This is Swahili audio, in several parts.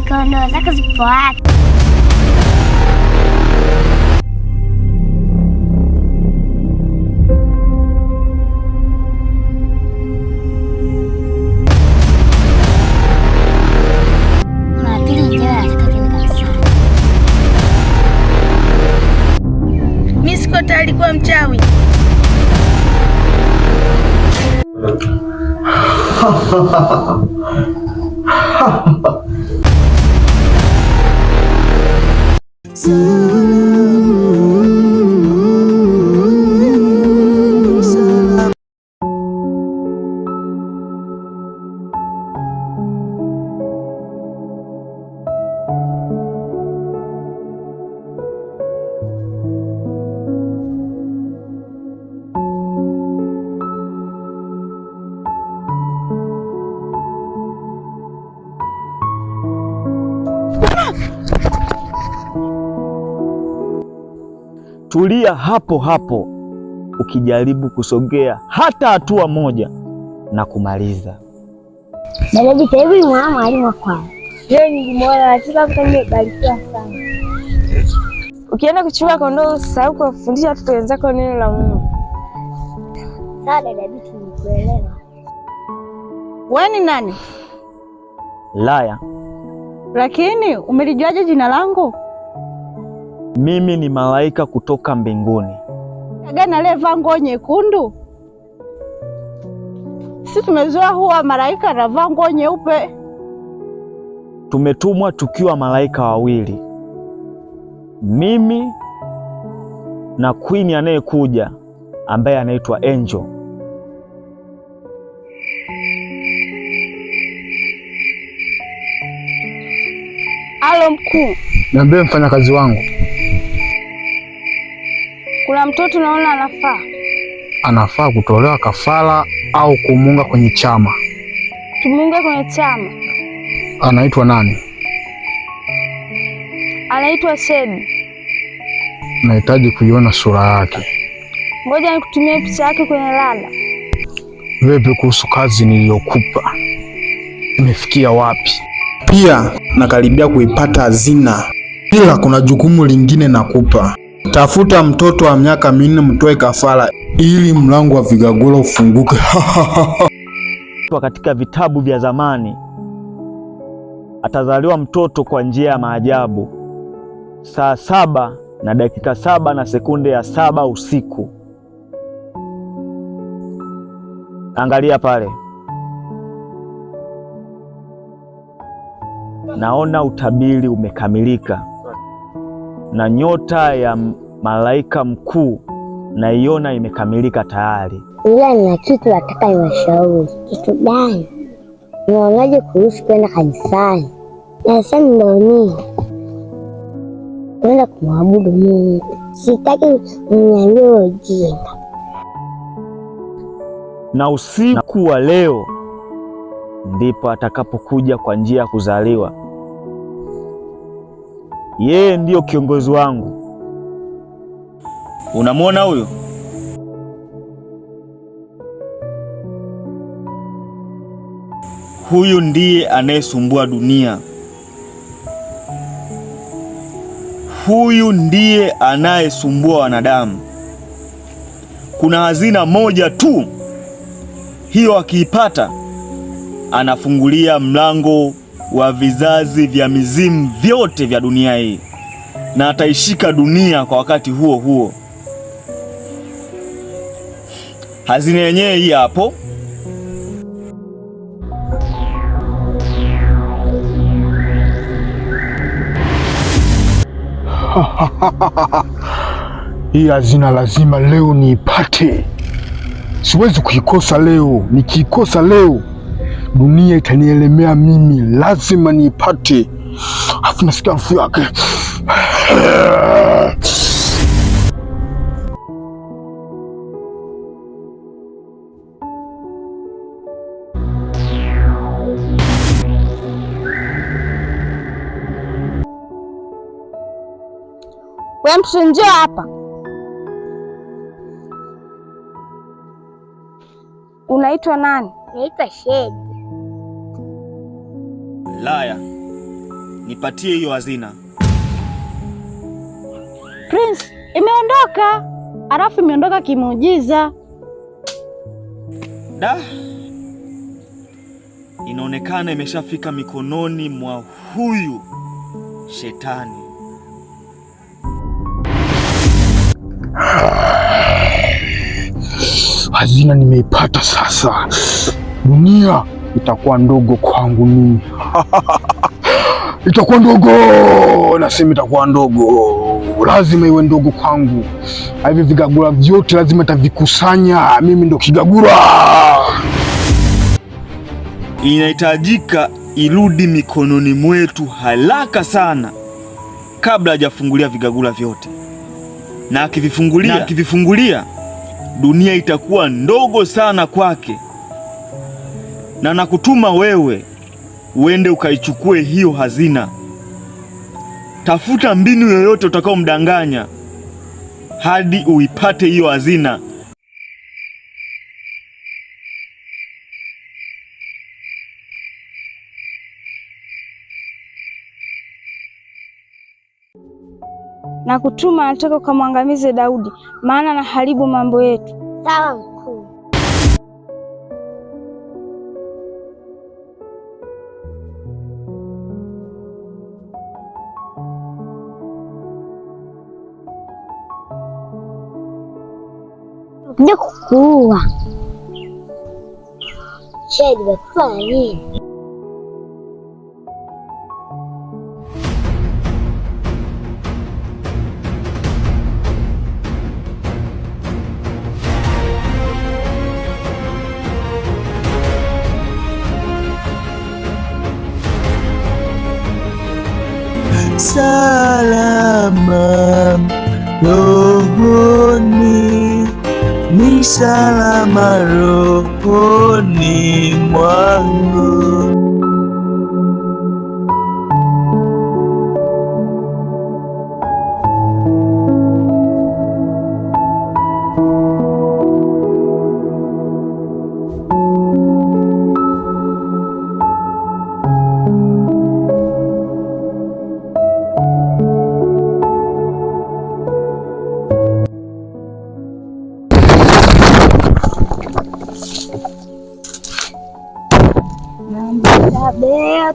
kondoo zako zipo wapi? Miskota alikuwa mchawi. Tulia hapo hapo, ukijaribu kusogea hata hatua moja na kumaliza. Dada hivi mama alima kwa. Leo nilimwona katika nimebarikiwa sana. Ukienda kuchukua kondoo usisahau kuwafundisha watoto wenzako neno la Mungu. Sawa dada, nikuelewa. Wewe ni nani? Laya. Lakini umelijuaje jina langu? Mimi ni malaika kutoka mbinguni. Gani aliyevaa nguo nyekundu? Sisi tumezoea huwa malaika anavaa nguo nyeupe. Tumetumwa tukiwa malaika wawili, mimi na Queen anayekuja ambaye anaitwa Angel. Alo mkuu. Niambie mfanyakazi wangu. Kuna mtoto naona anafaa kutolewa kafara au kumunga kwenye chama. Tumunge kwenye chama. Anaitwa nani? Anaitwa Shedi. Nahitaji kuiona sura yake. Ngoja nikutumie picha yake kwenye lala. Vipi kuhusu kazi niliyokupa? Imefikia wapi? Pia nakaribia kuipata hazina. Ila kuna jukumu lingine nakupa. Tafuta mtoto wa miaka 4 mtoe kafara ili mlango wa Vigagula ufunguke. Katika vitabu vya zamani atazaliwa mtoto kwa njia ya maajabu saa 7 na dakika 7 na sekunde ya 7 usiku. Angalia pale. Naona utabiri umekamilika na nyota ya malaika mkuu naiona imekamilika tayari. Ila nina kitu nataka niwashauri. Kitu gani? Unaonaje kuhusu kwenda kanisani? Nasema ndio nini? Kwenda kumwabudu Mungu. Sitaki uniambie ujinga. Na usiku wa leo ndipo atakapokuja kwa njia ya kuzaliwa. Yeye ndiyo kiongozi wangu. Unamwona huyo? Huyu ndiye anayesumbua dunia. Huyu ndiye anayesumbua wanadamu. Kuna hazina moja tu, hiyo akiipata anafungulia mlango wa vizazi vya mizimu vyote vya dunia hii, na ataishika dunia kwa wakati huo huo. Hazina yenyewe hii hapo. Hii hazina lazima leo niipate. Siwezi kuikosa leo. Nikiikosa leo dunia itanielemea mimi. Lazima niipate. Afu nasikia harufu yake. Wewe mtu njoo hapa. Unaitwa nani? Naitwa Shedi. Laya, nipatie hiyo hazina. Prince, imeondoka. Alafu imeondoka kimuujiza. Da, inaonekana imeshafika mikononi mwa huyu shetani. Hazina nimeipata sasa. Dunia itakuwa ndogo kwangu mimi. Itakuwa ndogo, nasema itakuwa ndogo. Lazima iwe ndogo kwangu. Hivi vigagura vyote lazima tavikusanya. Mimi ndo kigagura. Inahitajika irudi mikononi mwetu haraka sana kabla hajafungulia vigagura vyote. Na akivifungulia dunia itakuwa ndogo sana kwake. Na nakutuma wewe uende ukaichukue hiyo hazina. Tafuta mbinu yoyote utakaomdanganya hadi uipate hiyo hazina. Na kutuma anataka ukamwangamize Daudi, maana anaharibu mambo yetu. Sawa mkuu. Kuja kukuua. Shedi wekuwa na nini? Salama rohoni, ni salama rohoni mwangu. Tabea,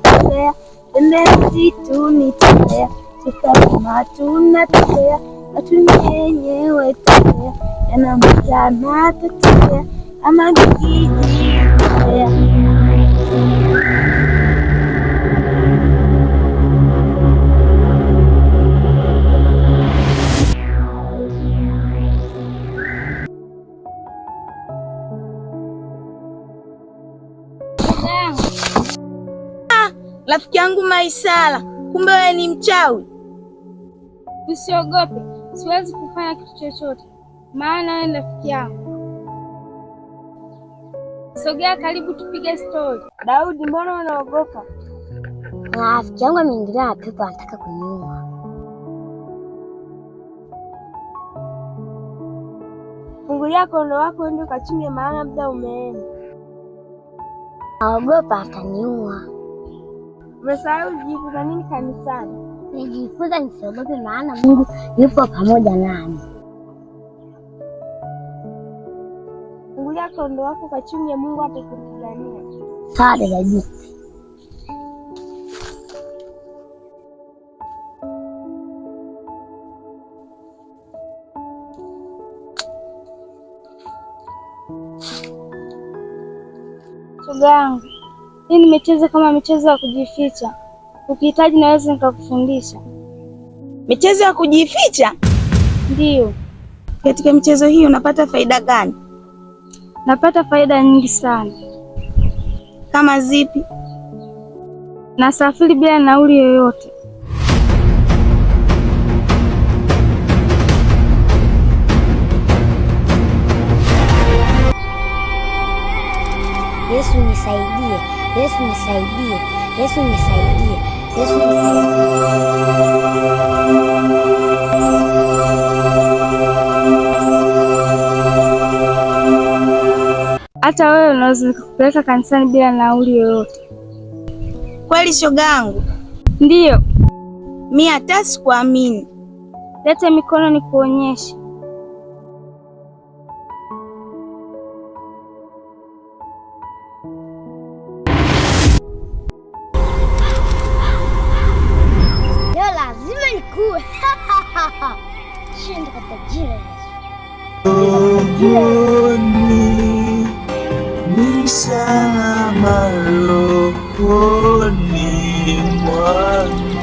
twende msituni, tabea, tukasema tunatembea, watu wenyewe tabea, yanamtana tatembea, ama gigi tabea. Rafiki yangu Maisala, kumbe wewe ni mchawi. Usiogope, siwezi kufanya kitu chochote, maana wewe ni rafiki yangu. Sogea karibu tupige story. Daudi, mbona unaogopa? Rafiki yangu ameingilia na pepo, anataka kuniua. Fungulia kondoo wako uende ukachunge, maana muda umeenda. Naogopa ataniua. Umesahau kujifunza nini kanisani? Nijifunza nisiogope, maana Mungu yupo pamoja nami. Fungulia kondoo wako ukachunge, Mungu atakupigania. Sawa dada Jiti. Shoga yangu, hii ni michezo kama michezo ya kujificha. Ukihitaji naweza nikakufundisha. Michezo ya kujificha? Ndiyo. Katika michezo hii unapata faida gani? Napata faida nyingi sana. Kama zipi? Nasafiri bila nauli yoyote. Yesu nisaidie, Yesu nisaidie, Yesu nisaidie, Yesu nisaidie. Hata wewe unaweza nikakupeleka kanisani bila nauli yoyote. Kweli shoga yangu? Ndiyo. Mi hata sikuamini. Leta mikono nikuonyeshe. Leo lazima nikuwe. Shinda katika jina ni salama rohoni mwangu.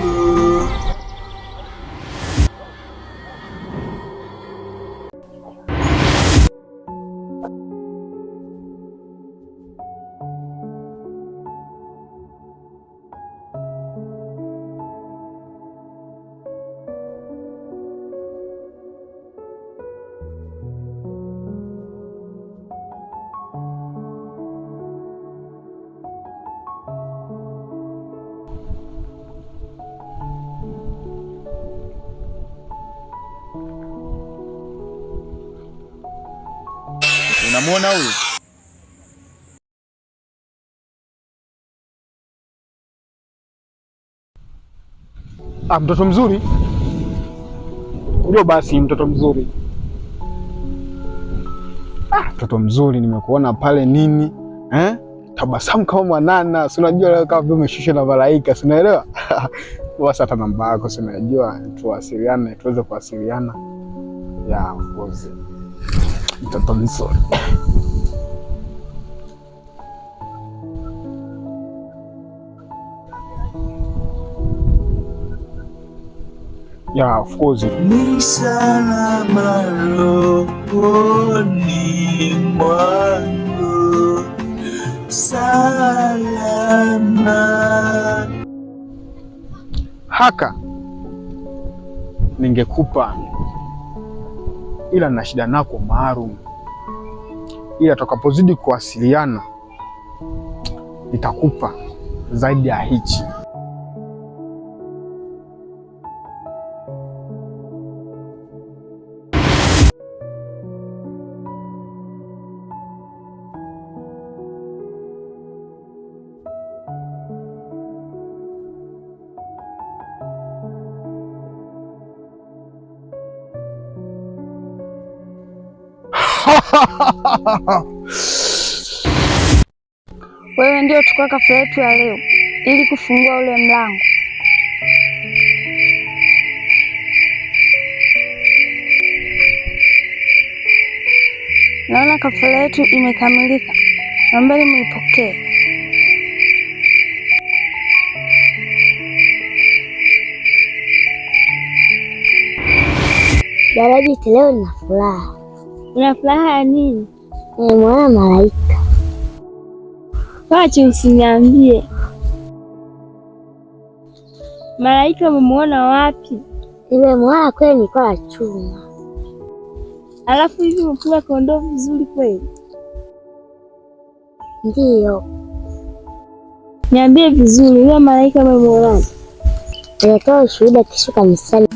Unamwona huyu? Mtoto mzuri huyo. Basi mtoto mzuri, mtoto mzuri, nimekuona pale nini tabasamu kama mwanana, si unajua leo kama vile umeshusha na malaika, si unaelewa? Basi hata namba yako si unajua, tuwasiliane, tuweze kuwasiliana. Ya of mtoto mzuri. Yeah, of course. Ni salama rohoni mwangu, salama. Haka ningekupa, ila na shida nako maalum, ila tukapozidi kuwasiliana nitakupa zaidi ya hichi. Wewe ndio tukua kafara yetu ya leo ili kufungua ule mlango. Naona kafara yetu imekamilika. Naomba muipokee. Daraja leo nina furaha. Una furaha ya nini? Nimemwona malaika. Wacha usiniambie. Malaika umemwona wapi? Nimemwona kwenye kwa chuma. Alafu hivi umepiga kondoo vizuri kweli? Ndiyo. Niambie vizuri, yule malaika umemwona? Nilitoa ushuhuda kesho kanisani.